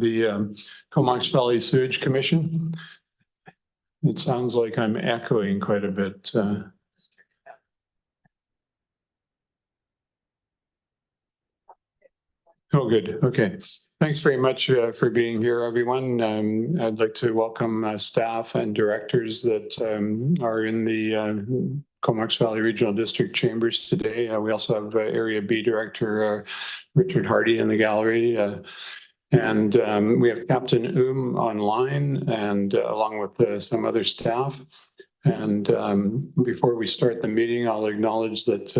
the Comox Valley Sewage Commission. It sounds like I'm echoing quite a bit. Oh, good. Okay. Thanks very much for being here, everyone. I'd like to welcome staff and directors that are in the Comox Valley Regional District Chambers today. We also have Area B Director Richard Hardy in the gallery. And we have Captain online and along with some other staff. And before we start the meeting, I'll acknowledge that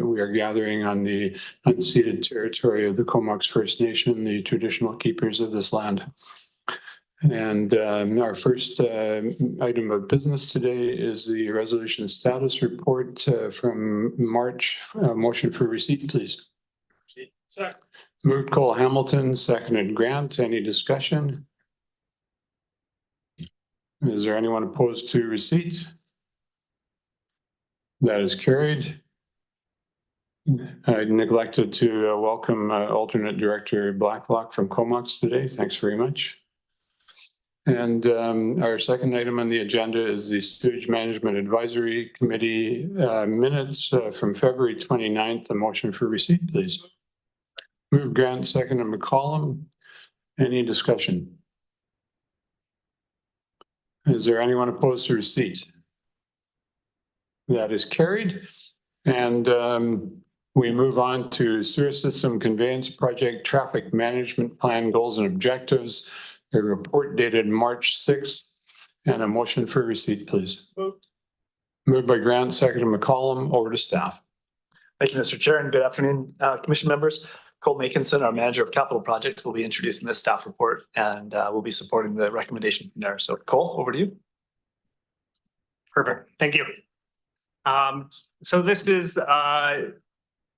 we are gathering on the unceded territory of the Comox First Nation, the traditional keepers of this land. And our first item of business today is the resolution status report from March. Motion for receipt, please. Second. Moved Cole Hamilton, seconded Grant. Any discussion? Is there anyone opposed to receipt? That is carried. I neglected to welcome alternate director Blacklock from Comox today. Thanks very much. And our second item on the agenda is the Sewage Management Advisory Committee minutes from February 29th. A motion for receipt, please. Move Grant, seconded McCollum. Any discussion? Is there anyone opposed to receipt? That is carried. And we move on to Sewer System Conveyance Project Traffic Management Plan Goals and Objectives. A report dated March 6th and a motion for receipt, please. Moved by Grant, seconded McCollum. Over to staff. Thank you, Mr. Chair, and good afternoon, Commission members. Cole Makinson, our Manager of Capital Projects, will be introducing this staff report and we'll be supporting the recommendation from there. So Cole, over to you. Perfect. Thank you. So this is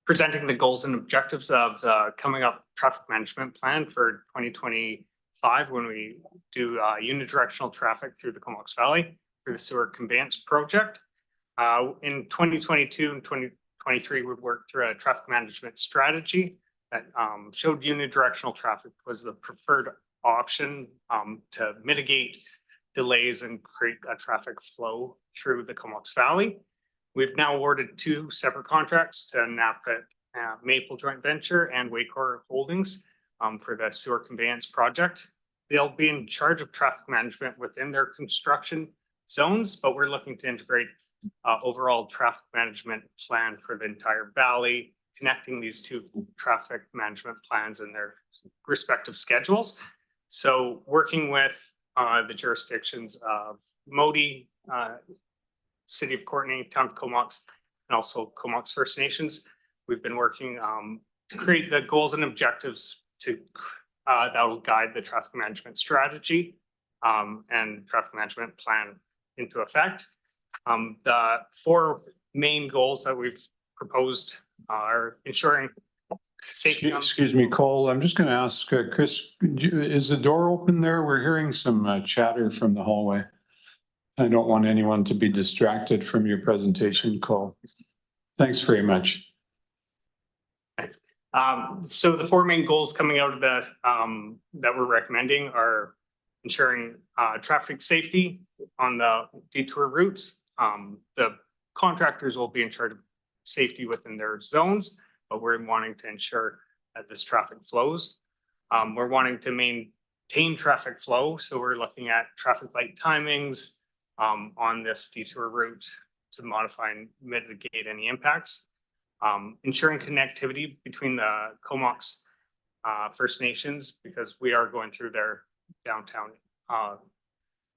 presenting the goals and objectives of the coming up traffic management plan for 2025 when we do unidirectional traffic through the Comox Valley through the sewer conveyance project. In 2022 and 2023, we worked through a traffic management strategy that showed unidirectional traffic was the preferred option to mitigate delays and create a traffic flow through the Comox Valley. We've now awarded 2 separate contracts to NAPCA Maple Joint Venture and Waycor Holdings for the sewer conveyance project. They'll be in charge of traffic management within their construction zones, but we're looking to integrate overall traffic management plan for the entire valley, connecting these 2 traffic management plans and their respective schedules. So working with the jurisdictions of Modi, City of Courtenay, Town of Comox, and also Comox First Nations, we've been working to create the goals and objectives to that will guide the traffic management strategy and traffic management plan into effect. The 4 main goals that we've proposed are ensuring safety. Excuse me, Cole. I'm just going to ask Chris, is the door open there? We're hearing some chatter from the hallway. I don't want anyone to be distracted from your presentation, Cole. Thanks very much. Thanks. So the 4 main goals coming out of the that we're recommending are ensuring traffic safety on the detour routes. The contractors will be in charge of safety within their zones, but we're wanting to ensure that this traffic flows. We're wanting to maintain traffic flow, so we're looking at traffic light timings on this detour route to modify and mitigate any impacts. Ensuring connectivity between the Comox First Nations, because we are going through their downtown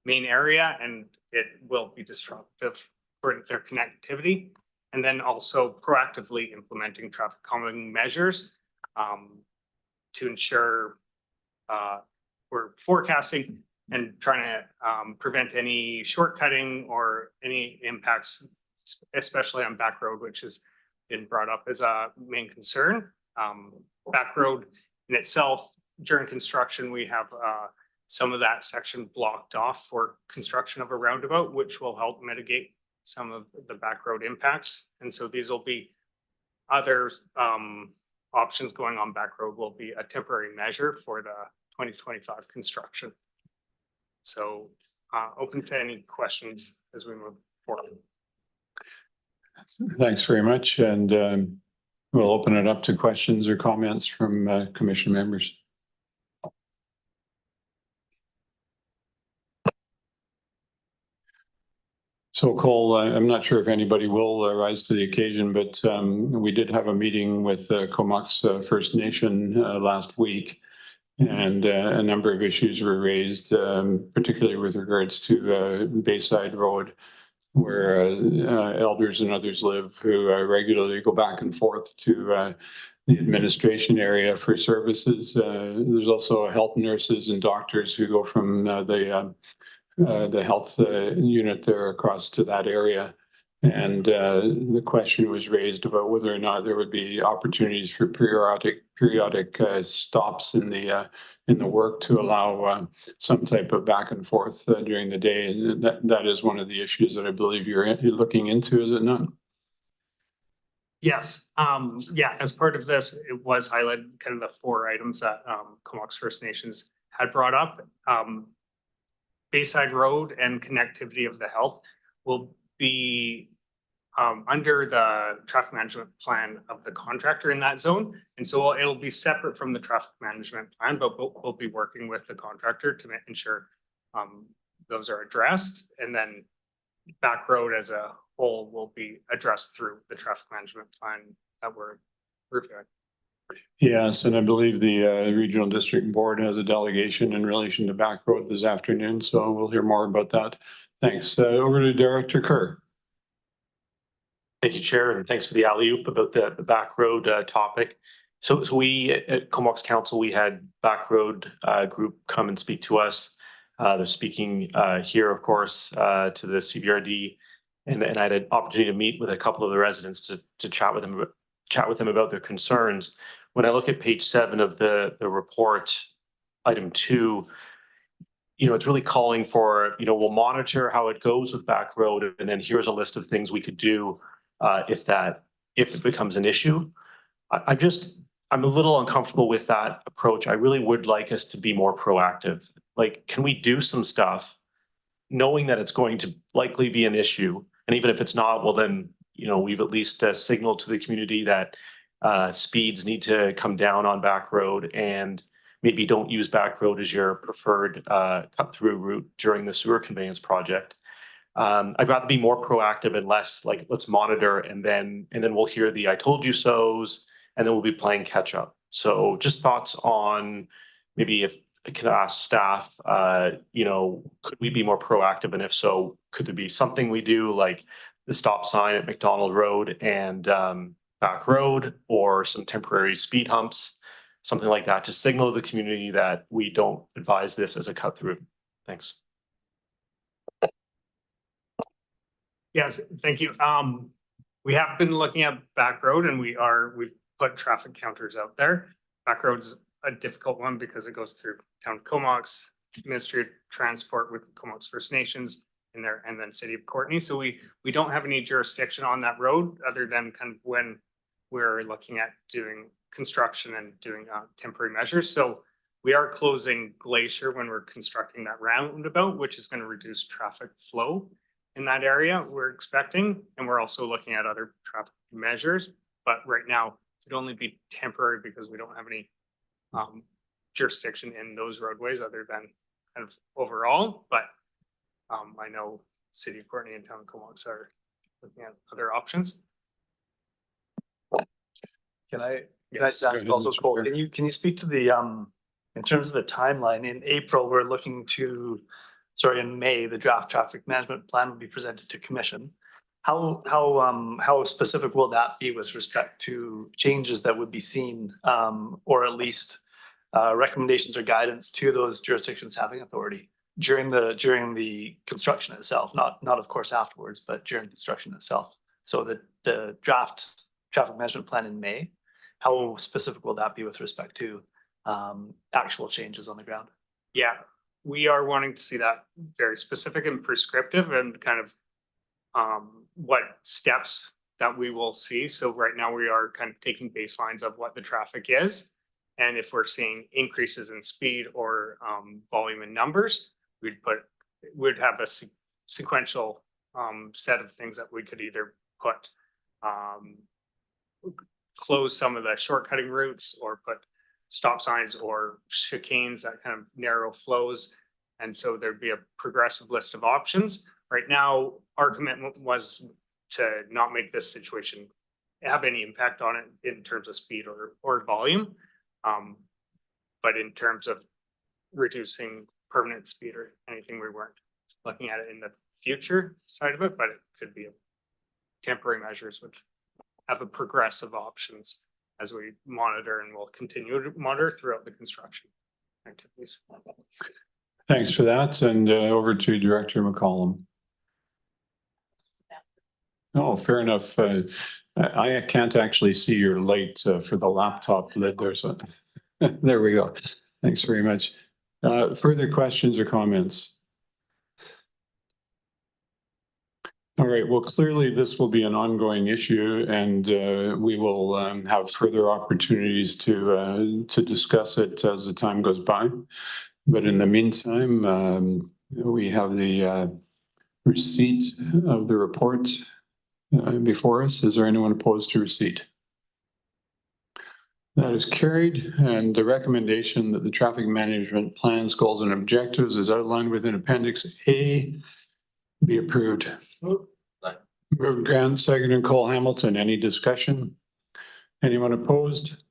main area and it will be disruptive for their connectivity. And then also proactively implementing traffic calming measures to ensure we're forecasting and trying to prevent any shortcutting or any impacts, especially on back road, which has been brought up as a main concern. Back road in itself, during construction, we have some of that section blocked off for construction of a roundabout, which will help mitigate some of the back road impacts. And so these will be other options going on back road will be a temporary measure for the 2025 construction. So open to any questions as we move forward. Thanks very much. And we'll open it up to questions or comments from commission members. So Cole, I'm not sure if anybody will rise to the occasion, but we did have a meeting with Comox First Nation last week, and a number of issues were raised, particularly with regards to Bayside Road, where elders and others live who regularly go back and forth to the administration area for services. There's also health nurses and doctors who go from the health unit there across to that area. And the question was raised about whether or not there would be opportunities for periodic stops in the work to allow some type of back and forth during the day. And that is one of the issues that I believe you're looking into, is it not? Yes. Yeah, as part of this, it was highlighted kind of the 4 items that Comox First Nations had brought up. Bayside Road and connectivity of the health will be under the traffic management plan of the contractor in that zone. And so it'll be separate from the traffic management plan, but we'll be working with the contractor to ensure those are addressed. And then back road as a whole will be addressed through the traffic management plan that we're reviewing. Yes, and I believe the regional district board has a delegation in relation to back road this afternoon, so we'll hear more about that. Thanks. Over to Director Kerr. Thank you, Chair, and thanks for the alley-oop about the back road topic. So we at Comox Council, we had back road group come and speak to us. They're speaking here, of course, to the CBRD, and I had an opportunity to meet with a couple of the residents to chat with them about their concerns. When I look at page 7 of the report, item 2, it's really calling for, we'll monitor how it goes with back road, and then here's a list of things we could do if it becomes an issue. I'm a little uncomfortable with that approach. I really would like us to be more proactive. Like, can we do some stuff knowing that it's going to likely be an issue? And even if it's not, well then, we've at least signaled to the community that speeds need to come down on back road, and maybe don't use back road as your preferred cut through route during the sewer conveyance project. I'd rather be more proactive and less like, let's monitor and then we'll hear the I told you so's, and then we'll be playing catch up. So just thoughts on maybe if I can ask staff, could we be more proactive? And if so, could there be something we do like the stop sign at McDonald Road and back road, or some temporary speed humps, something like that, to signal the community that we don't advise this as a cut through? Thanks. Yes, thank you. We have been looking at back road, and we've put traffic counters out there. Back road's a difficult one because it goes through town Comox, Ministry of Transport with Comox First Nations in there, and then City of Courtenay. So we don't have any jurisdiction on that road other than kind of when we're looking at doing construction and doing temporary measures. So we are closing Glacier when we're constructing that roundabout, which is going to reduce traffic flow in that area, we're expecting. And we're also looking at other traffic measures, but right now it'd only be temporary because we don't have any jurisdiction in those roadways other than kind of overall. But I know City of Courtenay and Town Comox are looking at other options. Can I just ask also, Cole, can you speak to the in terms of the timeline? In April, we're looking to, in May, the draft traffic management plan will be presented to commission. How specific will that be with respect to changes that would be seen, or at least recommendations or guidance to those jurisdictions having authority during the construction itself, not of course afterwards, but during construction itself? So the draft traffic management plan in May, how specific will that be with respect to actual changes on the ground? Yeah, we are wanting to see that very specific and prescriptive, and kind of what steps that we will see. So right now we are kind of taking baselines of what the traffic is, And if we're seeing increases in speed or volume in numbers, we'd have a sequential set of things that we could either put close some of the shortcutting routes or put stop signs or chicanes that kind of narrow flows. And so there'd be a progressive list of options. Right now, our commitment was to not make this situation have any impact on it in terms of speed or volume. But in terms of reducing permanent speed or anything, we weren't looking at it in the future side of it, but it could be a temporary measures would have a progressive options as we monitor, and we'll continue to monitor throughout the construction activities. Thanks for that. And over to Director McCollum. Oh, fair enough. I can't actually see your light for the laptop lid there. So there we go. Thanks very much. Further questions or comments? All right. Well, clearly this will be an ongoing issue, and we will have further opportunities to discuss it as the time goes by. But in the meantime, we have the receipt of the report before us. Is there anyone opposed to receipt? That is carried, and the recommendation that the traffic management plans, goals, and objectives as outlined within Appendix A be approved. Moved Grant, seconded Cole Hamilton. Any discussion? Anyone opposed?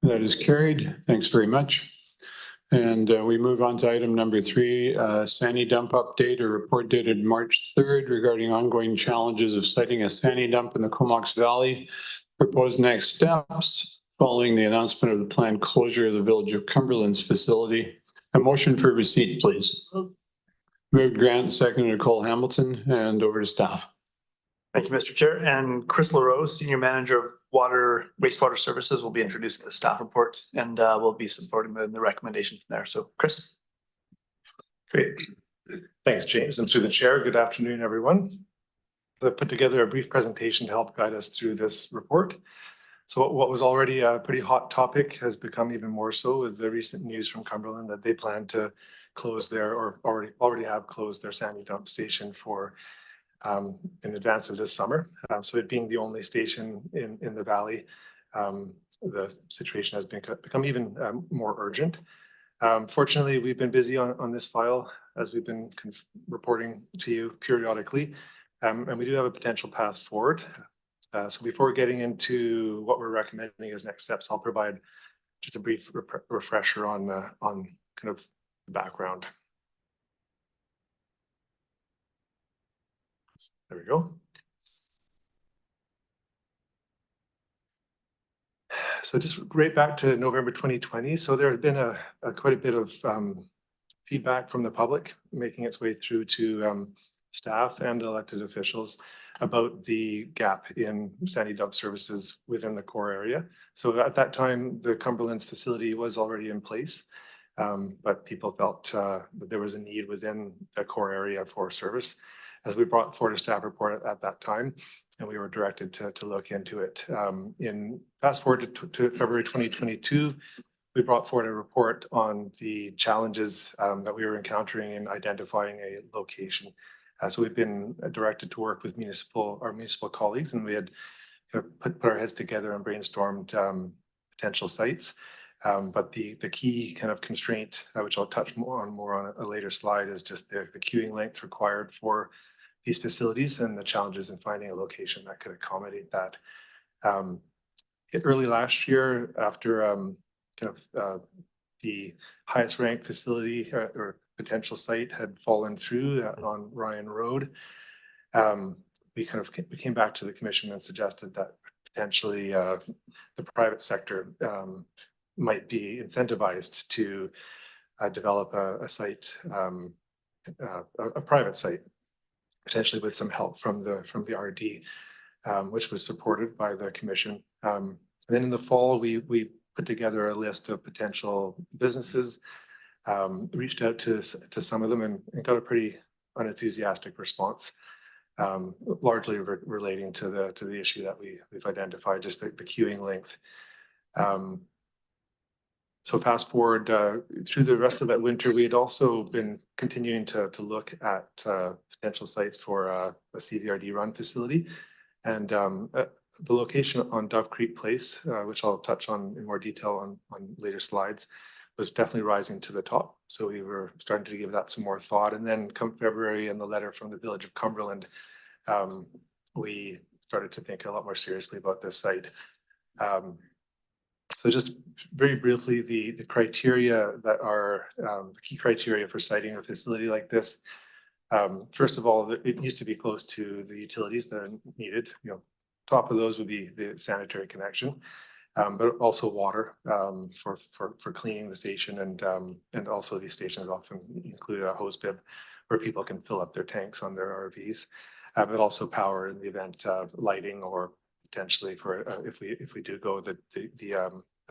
That is carried. Thanks very much. And we move on to item number 3, Sandy dump update, a report dated March 3rd regarding ongoing challenges of siting a Sandy dump in the Comox Valley. Proposed next steps following the announcement of the planned closure of the Village of Cumberland's facility. A motion for receipt, please. Moved Grant, seconded Cole Hamilton, and over to staff. Thank you, Mr. Chair. And Chris LaRose, Senior Manager of Wastewater Services, will be introducing the staff report, and we'll be supporting the recommendation from there. So, Chris. Great. Thanks, James. And through the chair, good afternoon, everyone. I've put together a brief presentation to help guide us through this report. So what was already a pretty hot topic has become even more so with the recent news from Cumberland that they plan to close their, or already have closed their Sandy dump station for in advance of this summer. So it being the only station in the valley, the situation has become even more urgent. Fortunately, we've been busy on this file as we've been reporting to you periodically, and we do have a potential path forward. So before getting into what we're recommending as next steps, I'll provide just a brief refresher on kind of the background. There we go. So just right back to November 2020. So there had been quite a bit of feedback from the public making its way through to staff and elected officials about the gap in Sandy dump services within the core area. So at that time, the Cumberland's facility was already in place, but people felt that there was a need within the core area for service. As we brought forward a staff report at that time, and we were directed to look into it. In fast forward to February 2022, we brought forward a report on the challenges that we were encountering in identifying a location. So we've been directed to work with our municipal colleagues, and we had put our heads together and brainstormed potential sites. But the key kind of constraint, which I'll touch more on a later slide, is just the queuing length required for these facilities and the challenges in finding a location that could accommodate that. Early last year, after the highest ranked facility or potential site had fallen through on Ryan Road, we came back to the commission and suggested that potentially the private sector might be incentivized to develop a site, a private site, potentially with some help from the RD, which was supported by the commission. And then in the fall, we put together a list of potential businesses, reached out to some of them and got a pretty unenthusiastic response, largely relating to the issue that we've identified, just the queuing length. So fast forward through the rest of that winter, we had also been continuing to look at potential sites for a CVRD run facility. And the location on Dove Creek Place, which I'll touch on in more detail on later slides, was definitely rising to the top. So we were starting to give that some more thought. And then come February and the letter from the Village of Cumberland, we started to think a lot more seriously about this site. So just very briefly, the criteria that are the key criteria for siting a facility like this. First of all, it needs to be close to the utilities that are needed. Top of those would be the sanitary connection, but also water for cleaning the station, and also these stations often include a hose bib where people can fill up their tanks on their RVs, but also power in the event of lighting, or potentially for if we do go the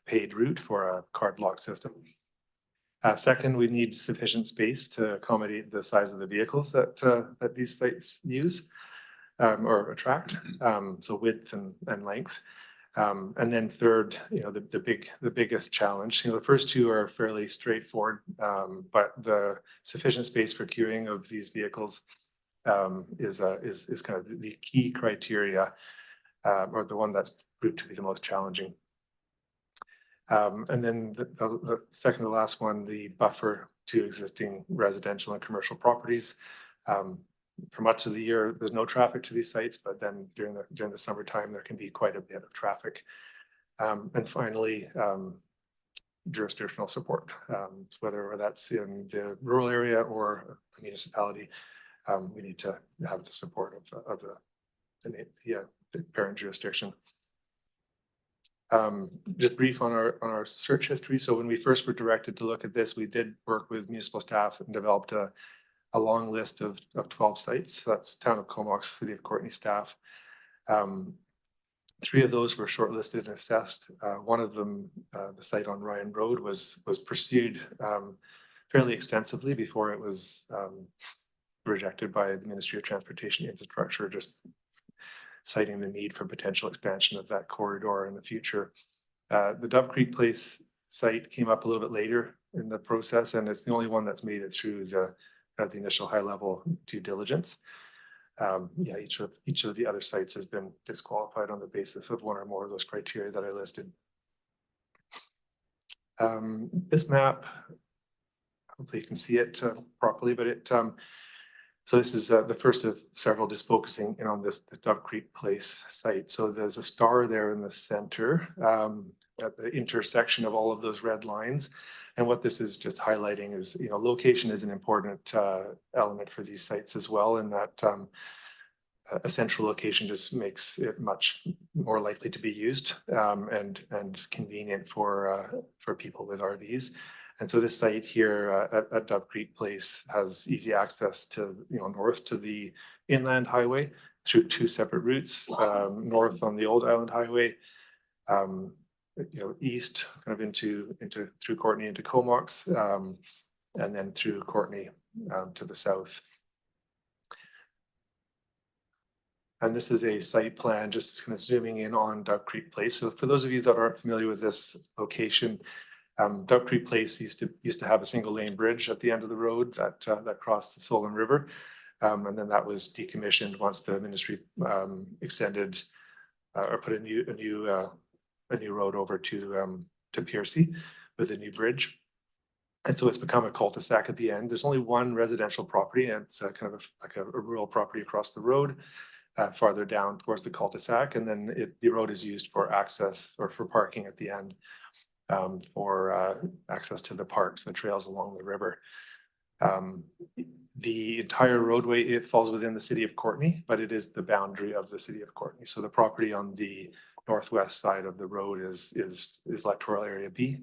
paid route for a card lock system. Second, we need sufficient space to accommodate the size of the vehicles that these sites use or attract. So width and length. And then third, the biggest challenge. The first two are fairly straightforward, but the sufficient space for queuing of these vehicles is kind of the key criteria, or the one that's proved to be the most challenging. And then the second to last one, the buffer to existing residential and commercial properties. For much of the year, there's no traffic to these sites, but then during the summertime, there can be quite a bit of traffic. And finally, jurisdictional support, whether that's in the rural area or a municipality, we need to have the support of the parent jurisdiction. Just brief on our search history. So when we first were directed to look at this, we did work with municipal staff and developed a long list of 12 sites. So that's Town of Comox, City of Courtenay staff. 3 of those were shortlisted and assessed. One of them, the site on Ryan Road, was pursued fairly extensively before it was rejected by the Ministry of Transportation and Infrastructure, just citing the need for potential expansion of that corridor in the future. The Dove Creek Place site came up a little bit later in the process, and it's the only one that's made it through the initial high-level due diligence. Each of the other sites has been disqualified on the basis of one or more of those criteria that I listed. This map, hopefully you can see it properly, but so this is the first of several, just focusing in on this Dove Creek Place site. So there's a star there in the center at the intersection of all of those red lines. And what this is just highlighting is, location is an important element for these sites as well, in that a central location just makes it much more likely to be used and convenient for people with RVs. And so this site here at Dove Creek Place has easy access to, north to the inland highway through 2 separate routes, north on the old Island Highway, east kind of through Courtenay into Comox, and then through Courtenay to the south. And this is a site plan, just kind of zooming in on Dove Creek Place. So for those of you that aren't familiar with this location, Dove Creek Place used to have a single lane bridge at the end of the road that crossed the Solon River, and then that was decommissioned once the ministry extended or put a new road over to Piercy with a new bridge, and so it's become a cul-de-sac at the end. There's only one residential property, and it's kind of like a rural property across the road, farther down towards the cul-de-sac, and then the road is used for access or for parking at the end. For access to the parks, the trails along the river. The entire roadway, it falls within the city of Courtenay, but it is the boundary of the city of Courtenay. So the property on the northwest side of the road is electoral area B.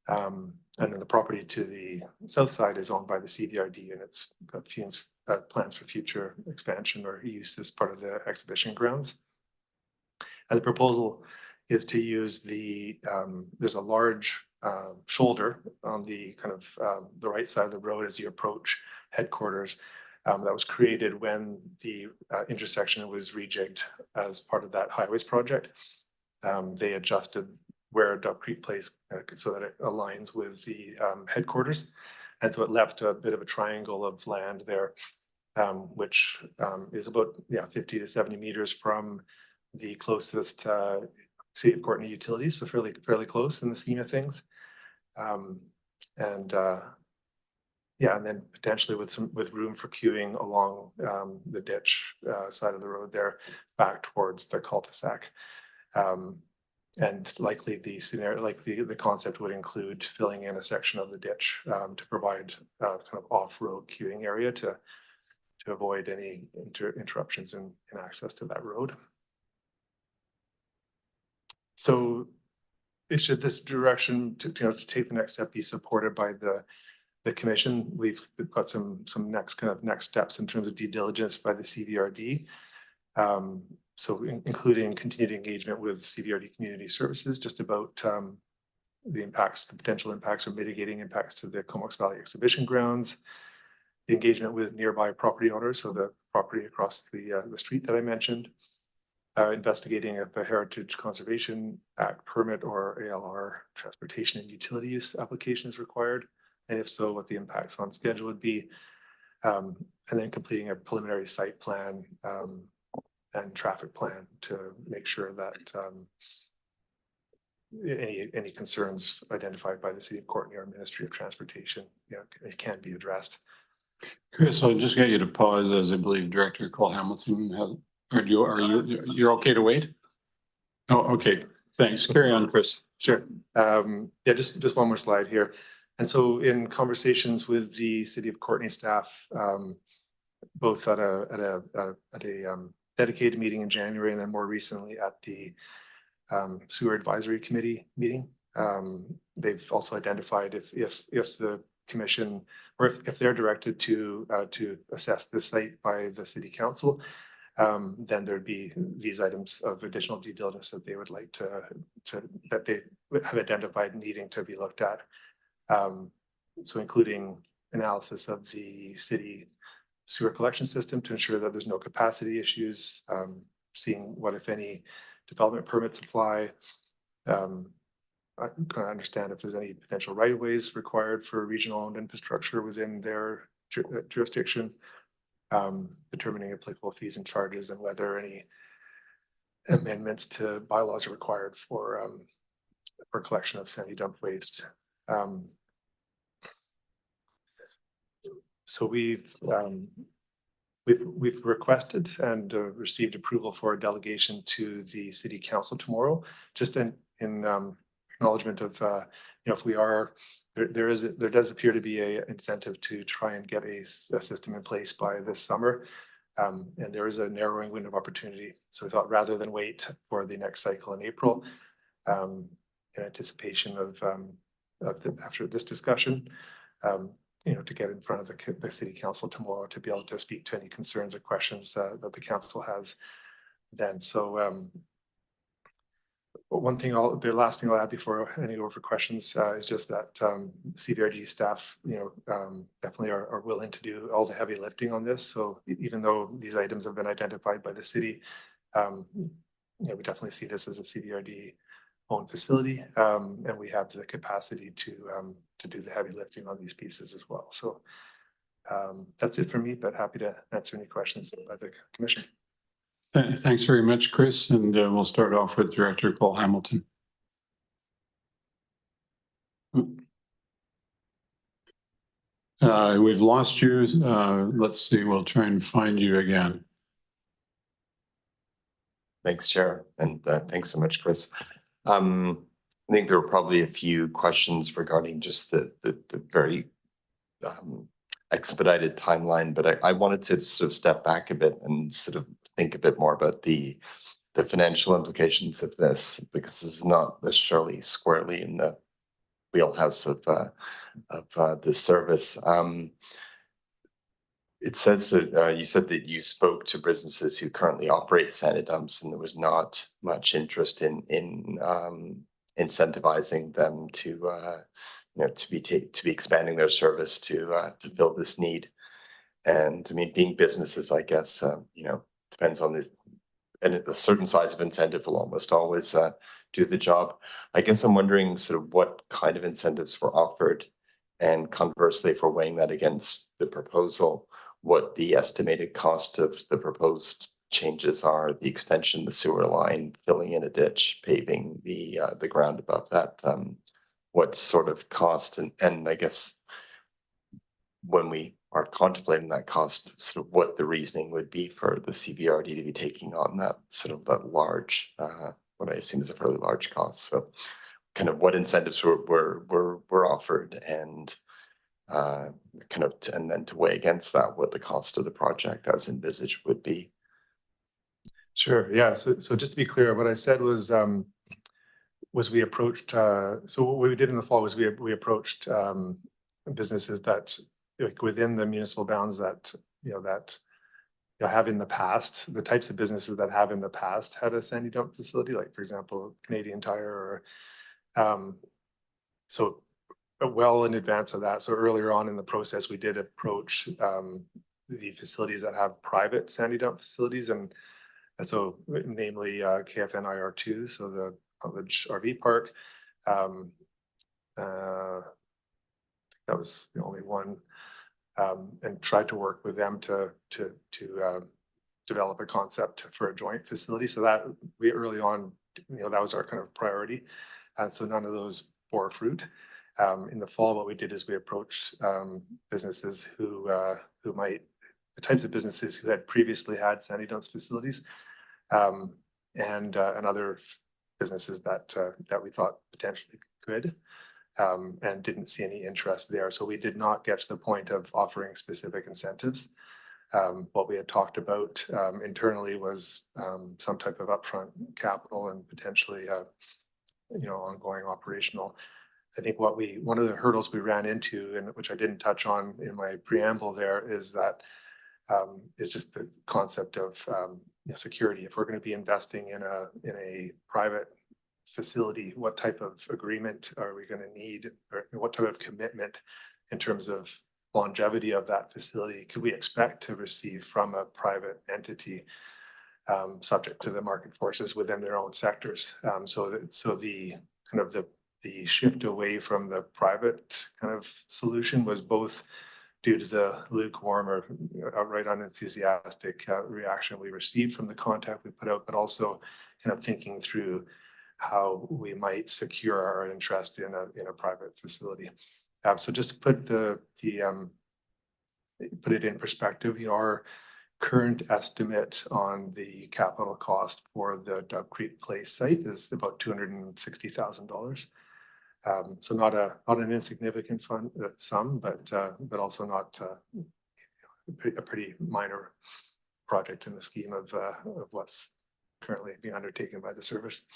And then the property to the south side is owned by the CVRD, and it's got plans for future expansion or use as part of the exhibition grounds. And the proposal is to use there's a large shoulder on the kind of the right side of the road as you approach headquarters that was created when the intersection was rejigged as part of that highways project. They adjusted where Duck Creek Place, so that it aligns with the headquarters. And so it left a bit of a triangle of land there, which is about 50 to 70 meters from the closest City of Courtenay utilities, so fairly close in the scheme of things. And then potentially with room for queuing along the ditch side of the road there back towards the cul-de-sac. And likely the scenario, like the concept would include filling in a section of the ditch to provide kind of off-road queuing area to avoid any interruptions in access to that road. So should this direction to take the next step be supported by the commission? We've got some next steps in terms of due diligence by the CVRD. So including continued engagement with CVRD Community Services just about the potential impacts or mitigating impacts to the Comox Valley Exhibition Grounds, the engagement with nearby property owners, so the property across the street that I mentioned, investigating if the Heritage Conservation Act permit or ALR transportation and utility use application is required, and if so, what the impacts on schedule would be, and then completing a preliminary site plan and traffic plan to make sure that any concerns identified by the City of Courtenay or Ministry of Transportation, it can be addressed. Chris, I'll just get you to pause, as I believe Director Cole Hamilton has, are you're okay to wait? Oh, okay. Thanks. Carry on, Chris. Sure. Just one more slide here. And so in conversations with the City of Courtenay staff, both at a dedicated meeting in January and then more recently at the Sewer Advisory Committee meeting, they've also identified if the commission or if they're directed to assess the site by the City Council, then there'd be these items of additional due diligence that they would like that they have identified needing to be looked at. So including analysis of the city sewer collection system to ensure that there's no capacity issues, seeing what, if any, development permits apply. I can understand if there's any potential right-of-ways required for regional owned infrastructure within their jurisdiction, determining applicable fees and charges and whether any amendments to bylaws are required for collection of sandy dump waste. So we've requested and received approval for a delegation to the City Council tomorrow, just in acknowledgement of if we are there does appear to be a incentive to try and get a system in place by this summer, and there is a narrowing window of opportunity. So we thought rather than wait for the next cycle in April, in anticipation of after this discussion, to get in front of the City Council tomorrow to be able to speak to any concerns or questions that the council has then. So the last thing I'll add before handing over for questions is just that CVRD staff, definitely are willing to do all the heavy lifting on this. So even though these items have been identified by the city, we definitely see this as a CVRD owned facility, and we have the capacity to do the heavy lifting on these pieces as well. So that's it for me, but happy to answer any questions by the commission. Thanks very much, Chris. And we'll start off with Director Cole Hamilton. We've lost you. Let's see, we'll try and find you again. Thanks, Chair. And thanks so much, Chris. I think there were probably a few questions regarding just the very expedited timeline, but I wanted to sort of step back a bit and sort of think a bit more about the financial implications of this, because this is not necessarily squarely in the wheelhouse of the service. It says that you said that you spoke to businesses who currently operate sandy dumps, and there was not much interest in incentivizing them to be expanding their service to fill this need. And I mean, being businesses, I guess depends on and a certain size of incentive will almost always do the job. I guess I'm wondering sort of what kind of incentives were offered, and conversely, if we're weighing that against the proposal, what the estimated cost of the proposed changes are, the extension, the sewer line, filling in a ditch, paving the ground above that, what sort of cost, and I guess when we are contemplating that cost, sort of what the reasoning would be for the CBRD to be taking on that sort of that large, what I assume is a fairly large cost. So kind of what incentives were offered, and kind of, and then to weigh against that, what the cost of the project as envisaged would be. Sure, yeah, so just to be clear, what I said was we approached, so what we did in the fall was we approached businesses that, like, within the municipal bounds that, have in the past, the types of businesses that have in the past had a sandy dump facility, like, for example, Canadian Tire, or so well in advance of that. So earlier on in the process, we did approach the facilities that have private sandy dump facilities, and so namely KFN IR2, so the College RV Park. That was the only one, and tried to work with them to develop a concept for a joint facility. So that we early on, that was our kind of priority, and so none of those bore fruit. In the fall, what we did is we approached businesses who might, the types of businesses who had previously had sandy dump facilities, and other businesses that we thought potentially could, and didn't see any interest there. So we did not get to the point of offering specific incentives. What we had talked about internally was some type of upfront capital and potentially ongoing operational. I think one of the hurdles we ran into, and which I didn't touch on in my preamble there, is that is just the concept of security. If we're going to be investing in a private facility, what type of agreement are we going to need, or what type of commitment in terms of longevity of that facility could we expect to receive from a private entity, subject to the market forces within their own sectors. So the kind of the shift away from the private kind of solution was both due to the lukewarm or outright unenthusiastic reaction we received from the contact we put out, but also kind of thinking through how we might secure our interest in a private facility. So just to put put it in perspective, our current estimate on the capital cost for the Dove Creek Place site is about $260,000. So not an insignificant sum, but also not a pretty minor project in the scheme of what's currently being undertaken by the service.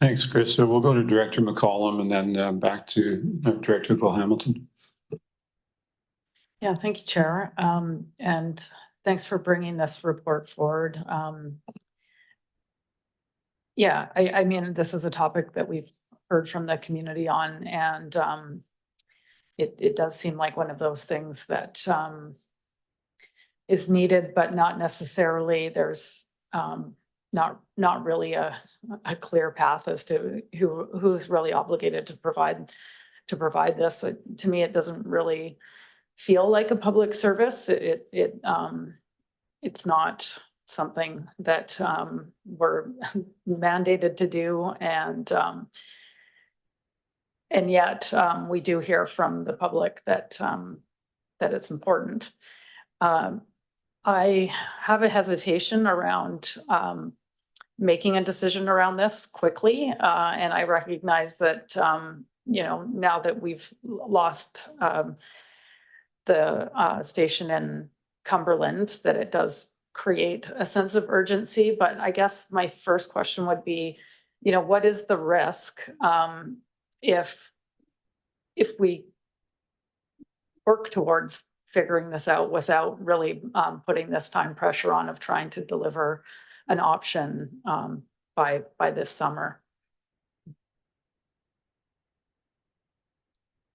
Thanks, Chris. So we'll go to Director McCollum and then back to Director Cole-Hamilton. Yeah, thank you, Chair. And thanks for bringing this report forward. Yeah, I mean, this is a topic that we've heard from the community on, and it does seem like one of those things that is needed, but not necessarily. There's not really a clear path as to who's really obligated to provide this. To me, it doesn't really feel like a public service. It's not something that we're mandated to do, and yet we do hear from the public that it's important. I have a hesitation around making a decision around this quickly, and I recognize that now that we've lost the station in Cumberland, that it does create a sense of urgency. But I guess my first question would be, what is the risk if we work towards figuring this out without really putting this time pressure on of trying to deliver an option by this summer?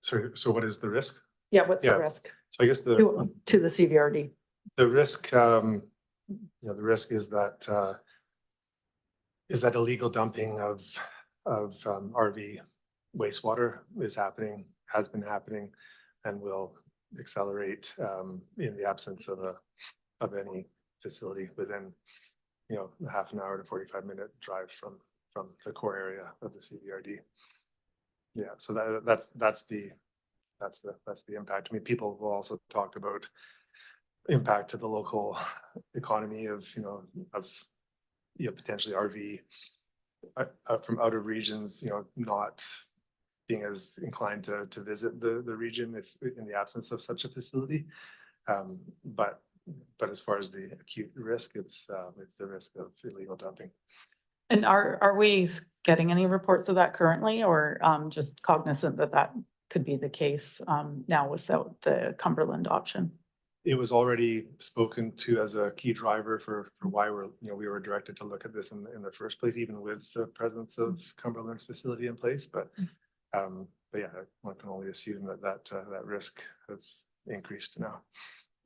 So what is the risk? Yeah, what's the risk So I guess to the CVRD? the risk, the risk is that is that illegal dumping of RV wastewater is happening, has been happening, and will accelerate in the absence of any facility within, you know, half an hour to 45-minute drive from the core area of the CVRD. Yeah, so that's the impact. I mean, people will also talk about impact to the local economy of, you know, potentially RV from out of regions, you know, not being as inclined to visit the region if in the absence of such a facility. But as far as the acute risk, it's the risk of illegal dumping. And are we getting any reports of that currently, or just cognizant that that could be the case now without the Cumberland option? It was already spoken to as a key driver for why we were directed to look at this in the first place, even with the presence of Cumberland's facility in place. But yeah, one can only assume that risk has increased now.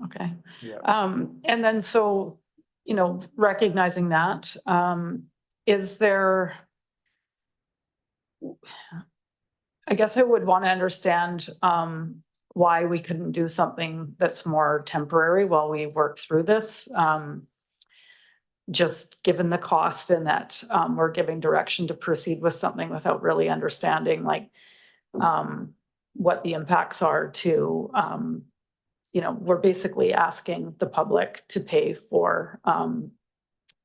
Okay. Yeah. And then so, you know, recognizing that, is there, I guess I would want to understand why we couldn't do something that's more temporary while we work through this. Just given the cost and that we're giving direction to proceed with something without really understanding like what the impacts are to, you know, we're basically asking the public to pay for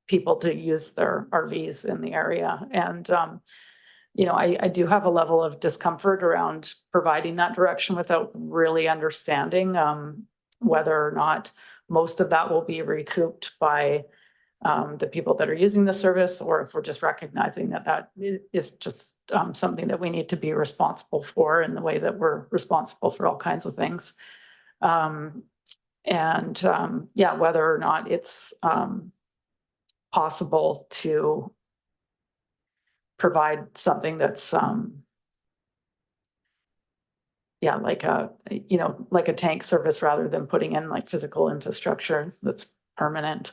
people to use their RVs in the area. And, you know, I do have a level of discomfort around providing that direction without really understanding whether or not most of that will be recouped by the people that are using the service, or if we're just recognizing that that is just something that we need to be responsible for in the way that we're responsible for all kinds of things. Yeah, whether or not it's possible to provide something that's yeah, like a, you know, like a tank service rather than putting in like physical infrastructure that's permanent.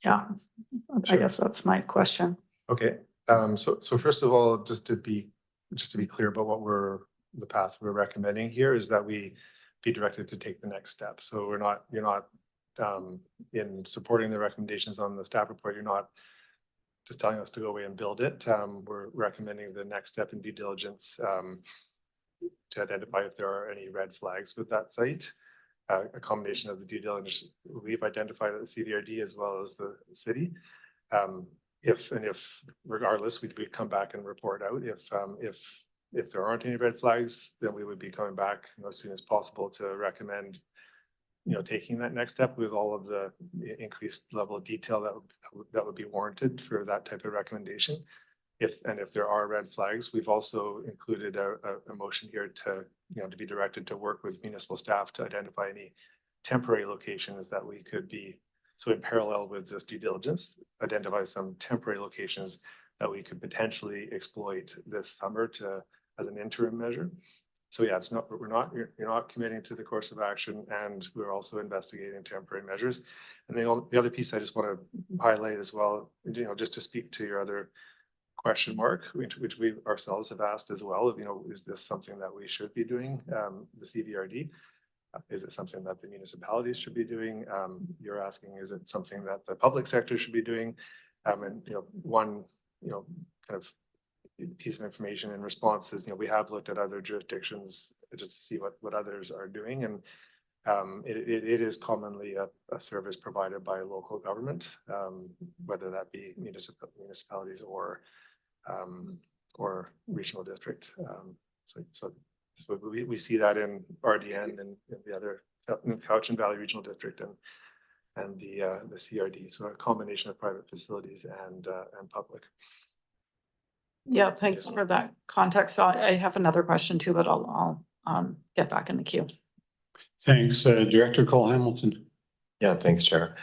Yeah, I guess that's my question. Okay. So first of all, just to be clear about what the path we're recommending here is that we be directed to take the next step. So you're not in supporting the recommendations on the staff report, you're not just telling us to go away and build it. We're recommending the next step in due diligence to identify if there are any red flags with that site. A combination of the due diligence we've identified at the CVRD as well as the city. If regardless, we'd come back and report out. If there aren't any red flags, then we would be coming back, you know, as soon as possible to recommend, you know, taking that next step with all of the increased level of detail that would be warranted for that type of recommendation. If there are red flags, we've also included a motion here to, you know, to be directed to work with municipal staff to identify any temporary locations that we could be, so in parallel with this due diligence, identify some temporary locations that we could potentially exploit this summer as an interim measure. So yeah, you're not committing to the course of action, and we're also investigating temporary measures. And the other piece I just want to highlight as well, you know, just to speak to your other question mark, which we ourselves have asked as well, you know, is this something that we should be doing, the CVRD? Is it something that the municipalities should be doing? You're asking, is it something that the public sector should be doing? And, you know, one, you know, kind of piece of information in response is, you know, we have looked at other jurisdictions just to see what others are doing. And it is commonly a service provided by a local government, whether that be municipalities or regional district. So we see that in RDN and the other Cowichan Valley Regional District and the CRD. So a combination of private facilities and public. Yeah, thanks for that context. I have another question too, but I'll get back in the queue. Thanks, Director Cole Hamilton. Yeah, thanks, Chair.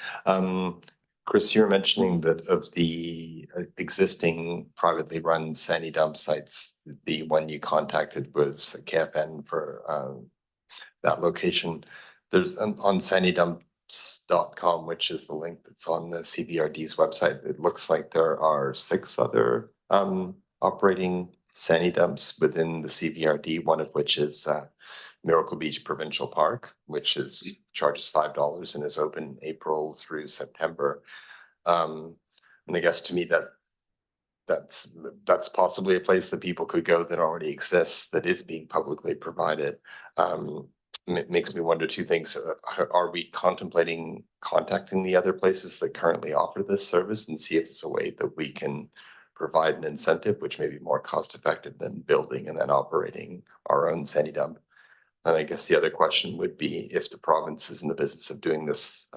Chris, you were mentioning that of the existing privately run sandy dump sites, the one you contacted was KFN for that location. There's on sandy dump comox.com, which is the link that's on the CBRD's website, it looks like there are 6 other operating sandy dumps within the CBRD, one of which is Miracle Beach Provincial Park, which is charges $5 and is open April through September. And I guess to me that's possibly a place that people could go that already exists, that is being publicly provided. It makes me wonder 2 things. Are we contemplating contacting the other places that currently offer this service and see if it's a way that we can provide an incentive, which may be more cost effective than building and then operating our own sandy dump? And I guess the other question would be, if the province is in the business of doing this,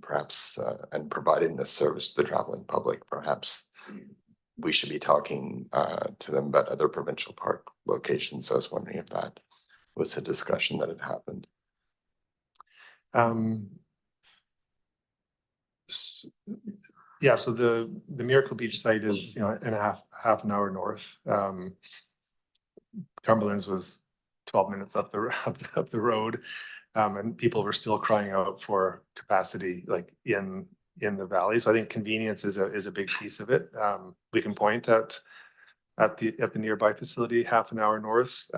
perhaps, and providing this service to the traveling public, perhaps we should be talking to them about other provincial park locations. So I was wondering if that was a discussion that had happened. Yeah, so the Miracle Beach site is, you know, in half an hour north. Cumberland's was 12 minutes up the road, and people were still crying out for capacity, like in the valley. So I think convenience is a big piece of it. We can point at the nearby facility half an hour north,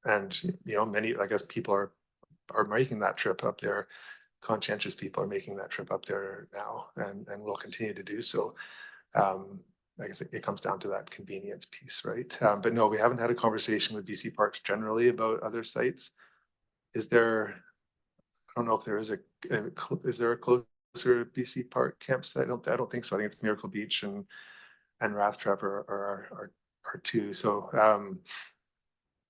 and you know, many, I guess, people are making that trip up there. Conscientious people are making that trip up there now, and will continue to do so. I guess it comes down to that convenience piece, right? But no, we haven't had a conversation with BC Parks generally about other sites. Is there? I don't know if there is is there a closer BC Park campsite? I don't think so. I think it's Miracle Beach and Rathtrap are 2. So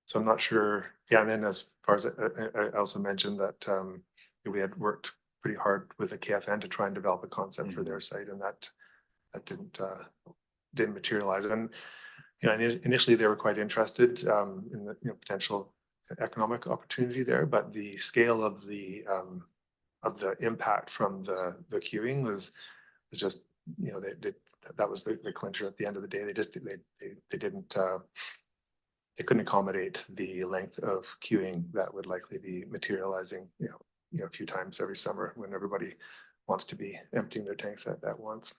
so I'm not sure. Yeah, and then as far as I also mentioned that we had worked pretty hard with the KFN to try and develop a concept for their site, and that didn't materialize. And you know, initially they were quite interested in the, you know, potential economic opportunity there, but the scale of the impact from the queuing was just, you know, that was the clincher at the end of the day. They couldn't accommodate the length of queuing that would likely be materializing, you know, a few times every summer when everybody wants to be emptying their tanks at once.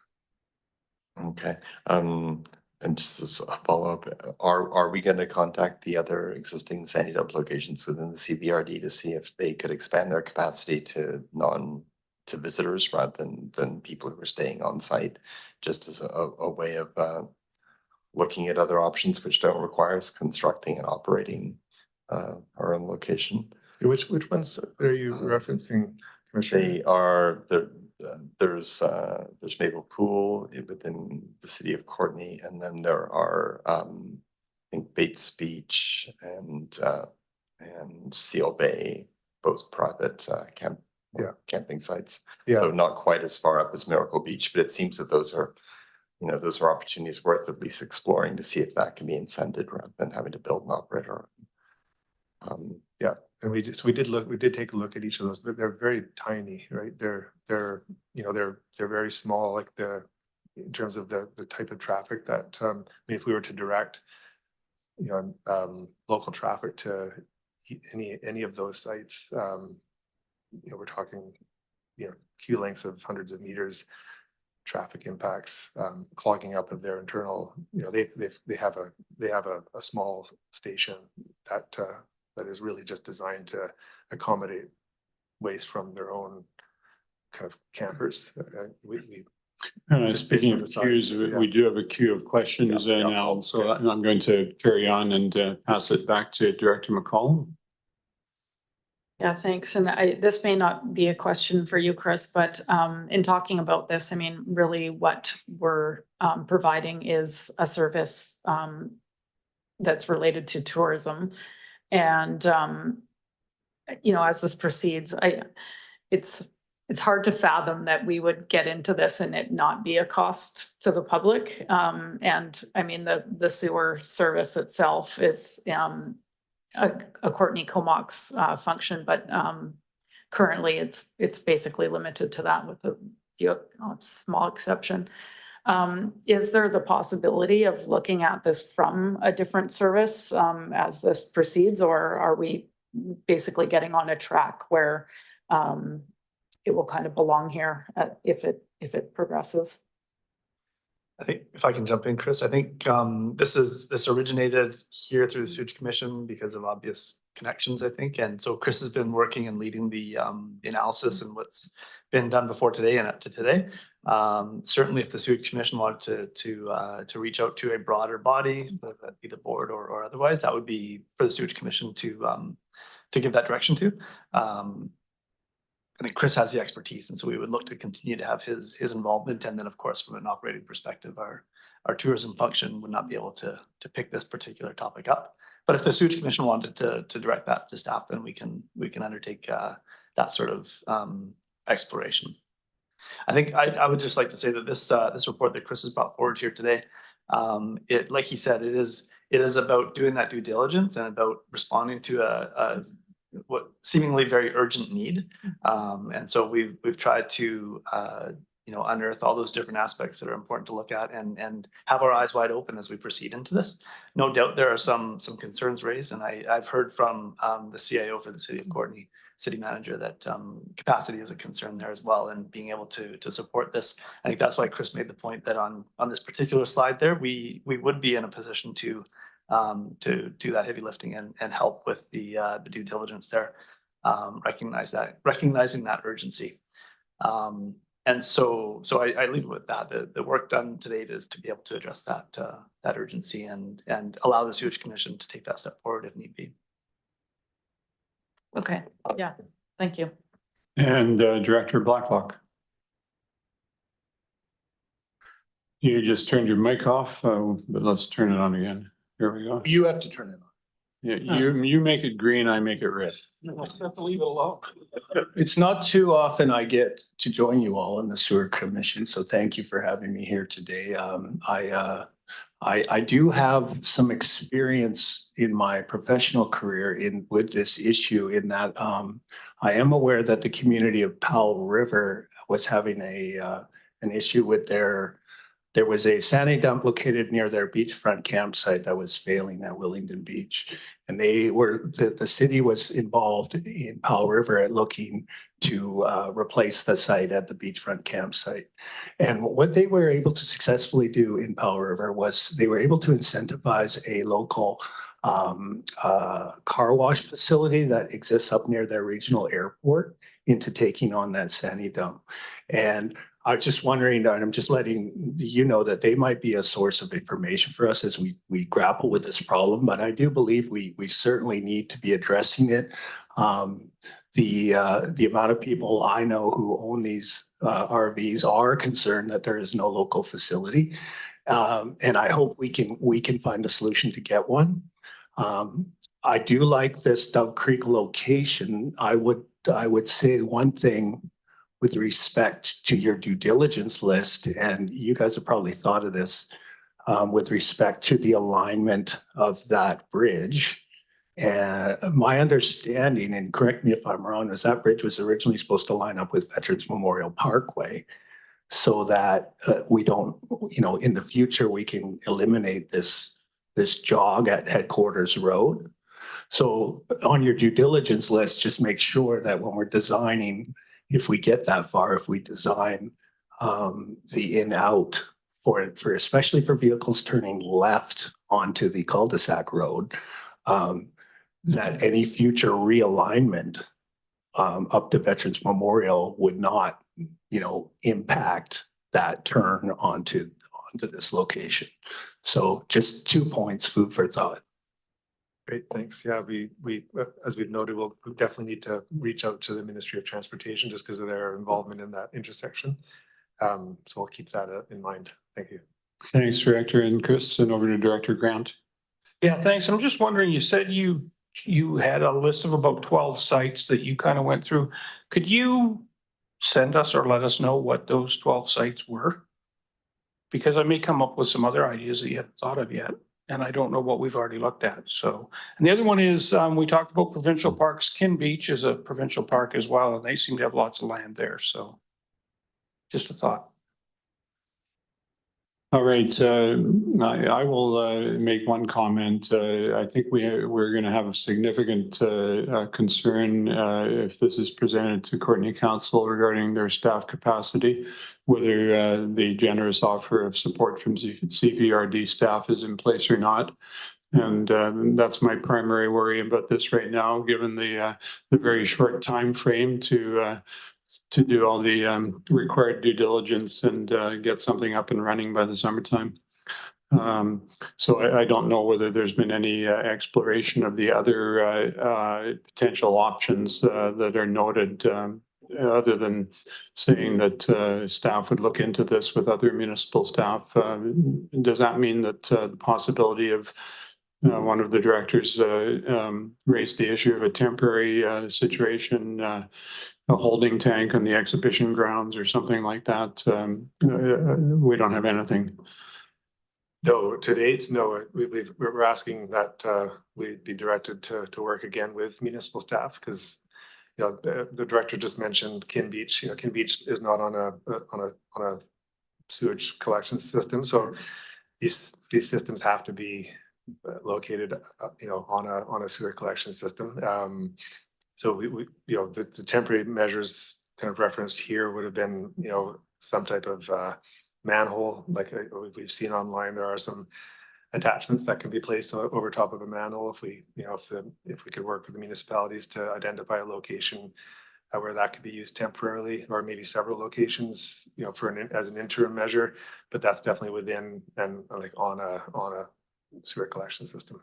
Okay. And just as a follow-up, are we going to contact the other existing sandy dump locations within the CBRD to see if they could expand their capacity to visitors rather than people who are staying on site, just as a way of looking at other options which don't require us constructing and operating our own location? Which ones are you referencing, Commissioner? They are there's Maple Pool within the city of Courtenay, and then there are I think Bates Beach and Seal Bay, both private camping sites. Yeah. So not quite as far up as Miracle Beach, but it seems that those are opportunities worth at least exploring to see if that can be incented rather than having to build and operate our own. Yeah, and we did take a look at each of those. They're very tiny, right? They're you know, they're very small, like in terms of the type of traffic that I mean, if we were to direct, you know, local traffic to any of those sites, you know, we're talking, you know, queue lengths of hundreds of meters, traffic impacts, clogging up of their internal, you know, they have a small station that is really just designed to accommodate waste from their own kind of campers. Speaking of queues, we do have a queue of questions now, so I'm going to carry on and pass it back to Director McCollum. Yeah, thanks. And this may not be a question for you, Chris, but in talking about this, I mean, really what we're providing is a service that's related to tourism. And, you know, as this proceeds, it's hard to fathom that we would get into this and it not be a cost to the public. And I mean, the sewer service itself is a Courtenay Comox function, but currently it's basically limited to that with a small exception. Is there the possibility of looking at this from a different service as this proceeds, or are we basically getting on a track where it will kind of belong here if it progresses. I think if I can jump in, Chris, I think this originated here through the Sewage Commission because of obvious connections, I think. And so Chris has been working and leading the analysis and what's been done before today and up to today. Certainly if the Sewage Commission wanted to reach out to a broader body, whether that be the board or otherwise, that would be for the Sewage Commission to give that direction to. I think Chris has the expertise, and so we would look to continue to have his involvement. And then, of course, from an operating perspective, our tourism function would not be able to pick this particular topic up. But if the Sewage Commission wanted to direct that to staff, then we can undertake that sort of exploration. I think I would just like to say that this report that Chris has brought forward here today, it, like he said, it is about doing that due diligence and about responding to what seemingly very urgent need. And so we've tried to unearth all those different aspects that are important to look at and have our eyes wide open as we proceed into this. No doubt there are some concerns raised, and I've heard from the CIO for the city of Courtenay, city manager, that capacity is a concern there as well, and being able to support this. I think that's why Chris made the point that on this particular slide there, we would be in a position to do that heavy lifting and help with the due diligence there, recognizing that urgency. And so I leave it with that. The work done to date is to be able to address that urgency and allow the Sewage Commission to take that step forward if need be. Okay, yeah, thank you. And Director Blacklock. You just turned your mic off, but let's turn it on again. Here we go. You have to turn it on. Yeah, you make it green, I make it red. You have to leave it alone. It's not too often I get to join you all in the Sewer Commission, so thank you for having me here today. I do have some experience in my professional career with this issue, in that I am aware that the community of Powell River was having an issue with there was a sandy dump located near their beachfront campsite that was failing at Willingdon Beach. And the city was involved in Powell River at looking to replace the site at the beachfront campsite. And what they were able to successfully do in Powell River was they were able to incentivize a local car wash facility that exists up near their regional airport into taking on that sandy dump. And I was just wondering, and I'm just letting you know that they might be a source of information for us as we grapple with this problem, but I do believe we certainly need to be addressing it. The amount of people I know who own these RVs are concerned that there is no local facility. And I hope we can find a solution to get one. I do like this Dove Creek location. I would say one thing with respect to your due diligence list, and you guys have probably thought of this, with respect to the alignment of that bridge. And my understanding, and correct me if I'm wrong, is that bridge was originally supposed to line up with Veterans Memorial Parkway, so that we don't, in the future, we can eliminate this jog at Headquarters Road. So on your due diligence list, just make sure that when we're designing, if we get that far, if we design the in-out for especially for vehicles turning left onto the cul-de-sac road, that any future realignment up to Veterans Memorial would not, impact that turn onto this location. So just 2 points, food for thought. Great, thanks. Yeah, we as we've noted, we'll definitely need to reach out to the Ministry of Transportation just because of their involvement in that intersection. So we'll keep that in mind. Thank you. Thanks, Director. And Chris, and over to Director Grant. Yeah, thanks. I'm just wondering, you said you had a list of about 12 sites that you kind of went through. Could you send us or let us know what those 12 sites were? Because I may come up with some other ideas that you haven't thought of yet, and I don't know what we've already looked at. So, and the other one is, we talked about provincial parks. Kin Beach is a provincial park as well, and they seem to have lots of land there. So just a thought. All right, I will make one comment. I think we're going to have a significant concern if this is presented to Courtney Council regarding their staff capacity, whether the generous offer of support from CVRD staff is in place or not. And that's my primary worry about this right now, given the very short time frame to do all the required due diligence and get something up and running by the summertime. So I don't know whether there's been any exploration of the other potential options that are noted, other than saying that staff would look into this with other municipal staff. Does that mean that the possibility of one of the directors raised the issue of a temporary situation, a holding tank on the exhibition grounds or something like that? We don't have anything. No, to date, no, we're asking that we be directed to work again with municipal staff because, you know, the director just mentioned Kin Beach. You know, Kin Beach is not on a sewage collection system, so these systems have to be located, you know, on a sewer collection system. So we you know, the temporary measures kind of referenced here would have been, you know, some type of manhole, like we've seen online. There are some attachments that can be placed over top of a manhole if we, you know, if we could work with the municipalities to identify a location where that could be used temporarily, or maybe several locations, you know, for as an interim measure. But that's definitely within and like on a sewer collection system.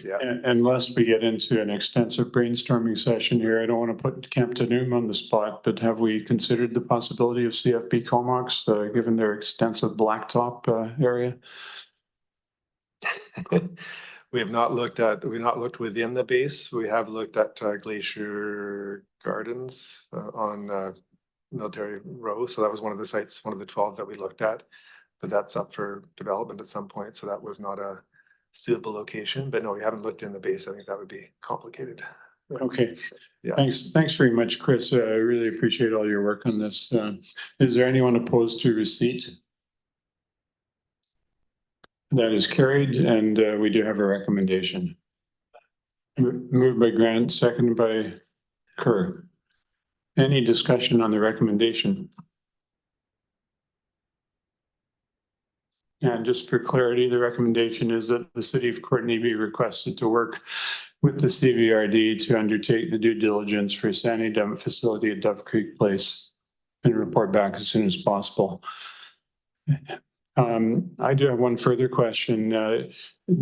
Yeah. Unless we get into an extensive brainstorming session here, I don't want to put Camp Tanum on the spot, but have we considered the possibility of CFB Comox, given their extensive blacktop area? We've not looked within the base. We have looked at Glacier Gardens on Military Row. So that was one of the sites, one of the 12 that we looked at, but that's up for development at some point. So that was not a suitable location, but no, we haven't looked in the base. I think that would be complicated. Okay. Yeah. Thanks very much, Chris. I really appreciate all your work on this. Is there anyone opposed to receipt? That is carried, and we do have a recommendation. Moved by Grant, seconded by Kerr. Any discussion on the recommendation? And just for clarity, the recommendation is that the city of Courtney be requested to work with the CVRD to undertake the due diligence for a sandy dump facility at Dove Creek Place and report back as soon as possible. I do have one further question.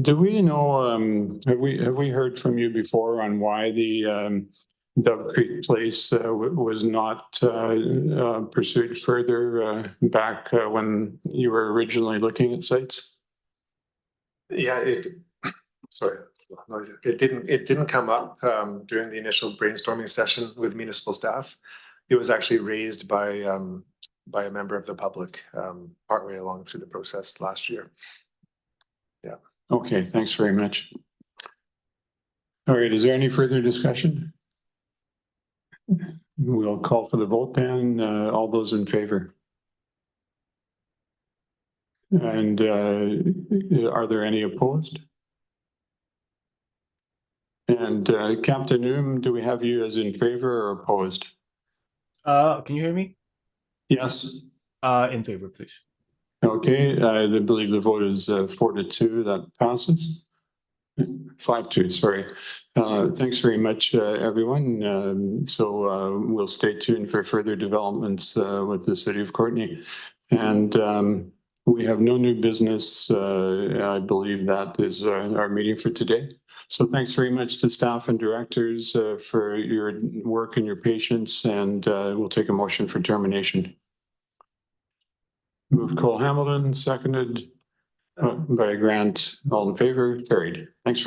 Do we know, have we heard from you before on why the Dove Creek Place was not pursued further back when you were originally looking at sites? Yeah, sorry, noisy. It didn't come up during the initial brainstorming session with municipal staff. It was actually raised by a member of the public partway along through the process last year. Yeah. Okay, thanks very much. All right, is there any further discussion? We'll call for the vote then. All those in favor? And are there any opposed? And Captain Noom, do we have you as in favor or opposed? Can you hear me? Yes. In favor, please. Okay, I believe the vote is 4-2. That passes. 5-2, sorry. Thanks very much, everyone. So we'll stay tuned for further developments with the city of Courtney. And we have no new business. I believe that is our meeting for today. So thanks very much to staff and directors for your work and your patience. And we'll take a motion for termination. Moved Cole Hamilton, seconded by Grant. All in favor, carried. Thanks.